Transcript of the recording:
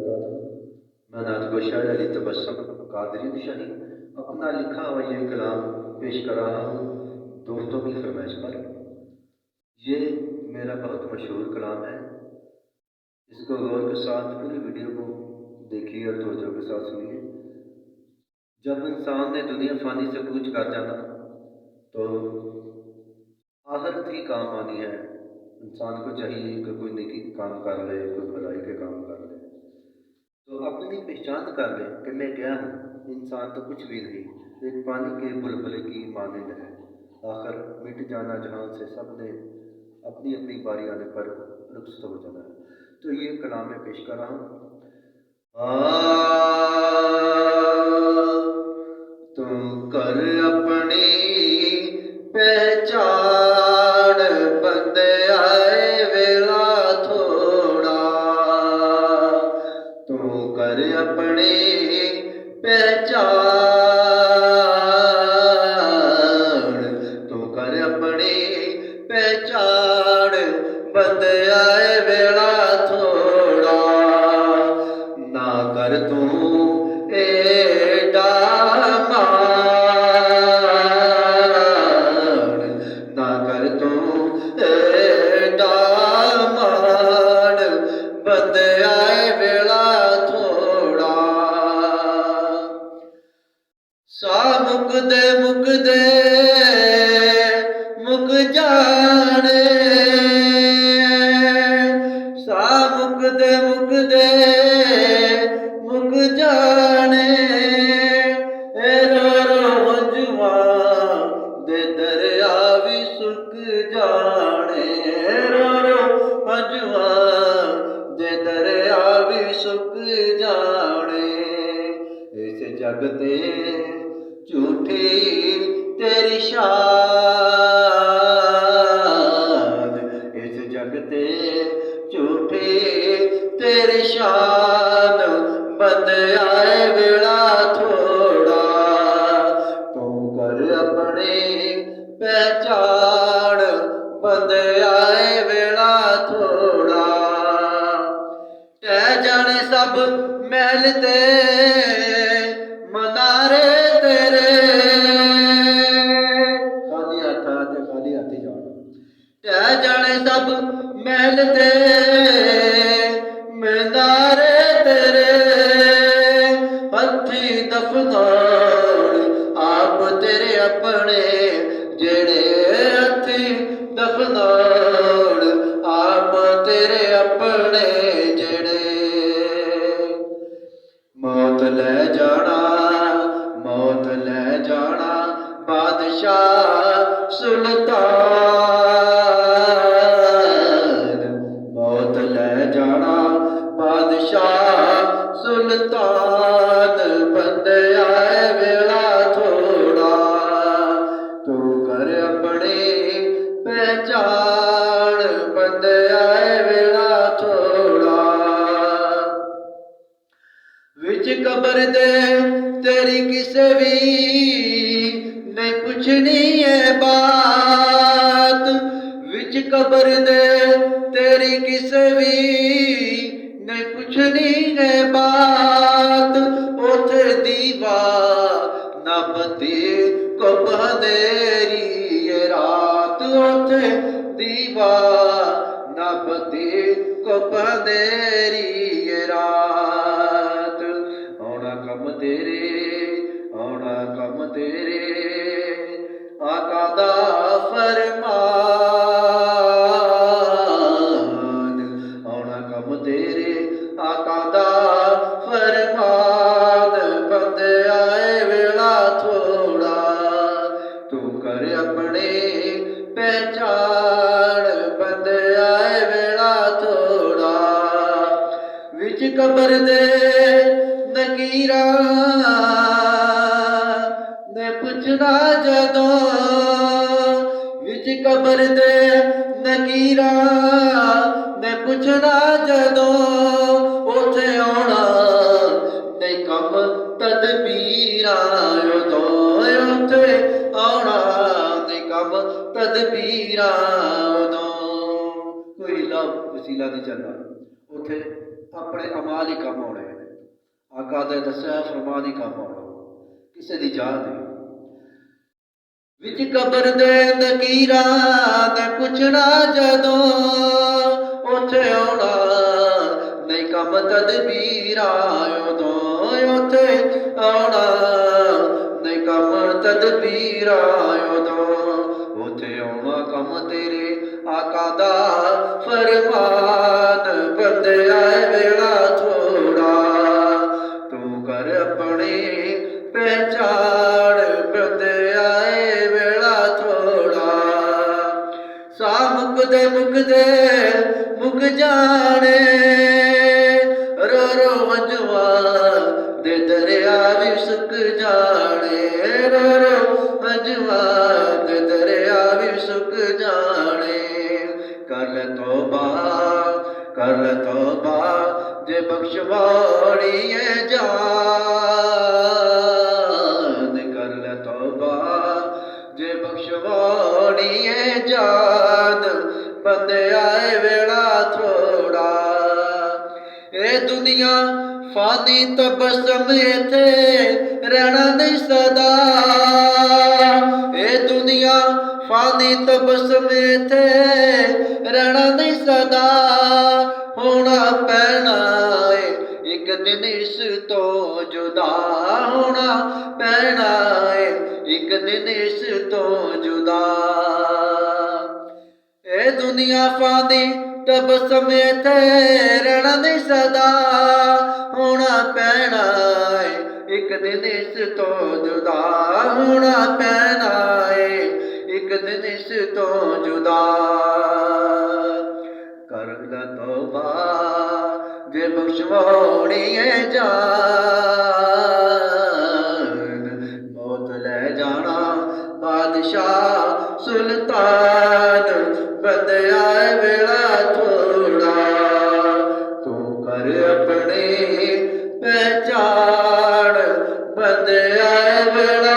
मैं नात गोशाह अली तबस्सुम कादरी शाही अपना लिखा हुआ ये कलाम पेश कर रहा हूँ दोस्तों की फरमाइश पर। ये मेरा बहुत मशहूर कलाम है। इसको गौर के साथ पूरी वीडियो को देखिए और तवज्जो के साथ सुनिए। जब इंसान ने दुनिया फानी से कूच कर जाना तो आखिरत ही काम आनी है। इंसान को चाहिए कि कोई नेकी काम कर ले, कोई भलाई के काम कर ले, तो अपनी पहचान कर ले कि मैं क्या हूँ। इंसान तो कुछ भी नहीं, एक पानी के बुलबुले की मानंद है। आखिर मिट जाना जहाँ से सब ने अपनी अपनी बारी आने पर रुखसत हो जाना है। तो ये कलाम में पेश कर रहा हूँ। तू कर अपनी पहचान बंदे आए वेला थोड़ा। तू कर अपनी पहचान, तू कर अपनी पहचान बंदे आए वेला थोड़ा। ना कर तू एडा ना कर तू एडा मान बंदे आए वेला थोड़ा। सा मुकदे मुकदे मुक जाने, सा मुकदे मुकदे मुक जाने। रो रो हंजुआ दे दरिया भी सुक जाने। रो रो हंजुआ दे दरिया भी सुक जाने। इस जग ते झूठी तेरी शान, इस जग ते झूठी तेरी शान बंदे आए वेला थोड़ा। तू कर अपनी पहचान बंदे आए वेला थोड़ा। टह जाने सब महल ते मनारे तेरे, खाली हाथी जाना। टह जाने सब महल ते मनारे तेरे। हथी दफनान आप तेरे अपने जेड़े, हथी दफनान आप तेरे अपने जेड़े। मौत ले जाना, मौत ले जाना बादशाह सुल्तान। मौत ले जाना बादशाह सुल्तान बंदे आए वेला थोड़ा। तू कर अपनी पहचान बंदे आए वेला थोड़ा। विच कबर दे तेरी किसे भी नहीं पुछनी है बात। विच कबर दे तेरी किसे भी नहीं पुछनी है बात। उथे दीवा नबती को बंदेरी ये रात। उथे दीवा नबती को बंदेरी ये रात। आना कम तेरे, आना कम तेरे आका दा फरमान। आना कम तेरे आका दा फरमान बंदे आए वेला थोड़ा। तू कर अपनी पहचान बंदे आए वेला थोड़ा। विच कबर दे नकीरा ने पुछना जदों, विच कबर दे नकीरा ने पुछना जदों। उथे आना नहीं कम तदबीरा उदों। उथे आना नहीं कम तदबीरा उदों। कोई लाभ वसीला नहीं चलना। उथे अपने ਫਰਮਾਨ ਹੀ ਕੰਮ ਆਉਣੇ ਨੇ। ਆਕਾ ਨੇ ਦੱਸਿਆ ਫਰਮਾਨ ਹੀ ਕੰਮ ਆਉਣਾ, ਕਿਸੇ ਦੀ ਜਾਨ ਨਹੀਂ। ਵਿੱਚ ਕਬਰ ਦੇ ਨਕੀਰਾਂ ਨੇ ਪੁੱਛਣਾ ਜਦੋਂ, ਉੱਥੇ ਆਉਣਾ ਨਹੀਂ ਕੰਮ ਤਦਬੀਰਾਂ ਉਦੋਂ, ਉੱਥੇ ਆਉਣਾ ਨਹੀਂ ਕੰਮ ਤਦਬੀਰਾਂ ਉਦੋਂ, ਉੱਥੇ ਆਉਣਾ ਕੰਮ ਤੇਰੇ ਆਕਾ ਦਾ ਫਰਮਾਨ। ਬੰਦੇ ਆਏ ਵੇਲਾ ਥੋੜਾ, ਤੂੰ ਕਰ ਆਪਣੀ ਪਹਿਚਾਣ, ਬੰਦੇ ਆਏ ਵੇਲਾ ਥੋੜਾ। ਸਾਹ ਮੁੱਕਦੇ ਮੁੱਕਦੇ ਮੁੱਕ ਜਾਣੇ, ਰੋ ਰੋ ਹੰਝੂਆਂ ਦੇ ਦਰਿਆ ਵੀ ਸੁੱਕ ਜਾਣੇ, ਰੋ ਰੋ ਹੰਝੂਆਂ ਦੇ ਦਰਿਆ ਵੀ ਸੁੱਕ ਜਾਣੇ। ਕਰ ਲੈ ਤੋਬਾ, ਕਰ ਲੈ ਤੋਬਾ, ਜੇ ਬਖਸ਼ਵਾਣੀ ਹੈ ਜਾਨ, ਕਰ ਲੈ ਤੋਬਾ ਜੇ ਬਖਸ਼ਵਾਣੀ ਹੈ ਜਾਨ, ਬੰਦੇ ਆਏ ਵੇਲਾ ਥੋੜਾ। ਇਹ ਦੁਨੀਆ ਫਾਨੀ ਤਬਸਮ ਇੱਥੇ ਰਹਿਣਾ ਨਹੀਂ ਸਦਾ, ਇਹ ਦੁਨੀਆ ਫਾਨੀ ਤਬਸਮ ਇੱਥੇ ਰਹਿਣਾ ਨਹੀਂ ਸਦਾ। ਹੋਣਾ ਪੈਣਾ ਏ ਇੱਕ ਦਿਨ ਇਸ ਤੋਂ ਜੁਦਾ, ਹੋਣਾ ਪੈਣਾ ਏ ਇੱਕ ਦਿਨ ਇਸ ਤੋਂ ਜੁਦਾ। ਇਹ ਦੁਨੀਆ ਫਾਨੀ ਤਬਸਮ ਇੱਥੇ ਰਹਿਣਾ ਨਹੀਂ ਸਦਾ, ਹੋਣਾ ਪੈਣਾ ਏ ਇੱਕ ਦਿਨ ਇਸ ਤੋਂ ਜੁਦਾ, ਹੋਣਾ ਪੈਣਾ ਏ ਇੱਕ ਦਿਨ ਇਸ ਤੋਂ ਜੁਦਾ। ਕਰ ਲੈ ਤੋਬਾ ਜੇ ਬਖਸ਼ਵਾਣੀ ਹੈ ਜਾਨ, ਮੌਤ ਲੈ ਜਾਣਾ ਬਾਦਸ਼ਾਹ ਸੁਲਤਾਨ, ਬੰਦੇ ਆਏ ਵੇਲਾ ਥੋੜਾ, ਤੂੰ ਕਰ ਆਪਣੀ ਪਹਿਚਾਣ, ਬੰਦੇ ਆਏ ਵੇਲਾ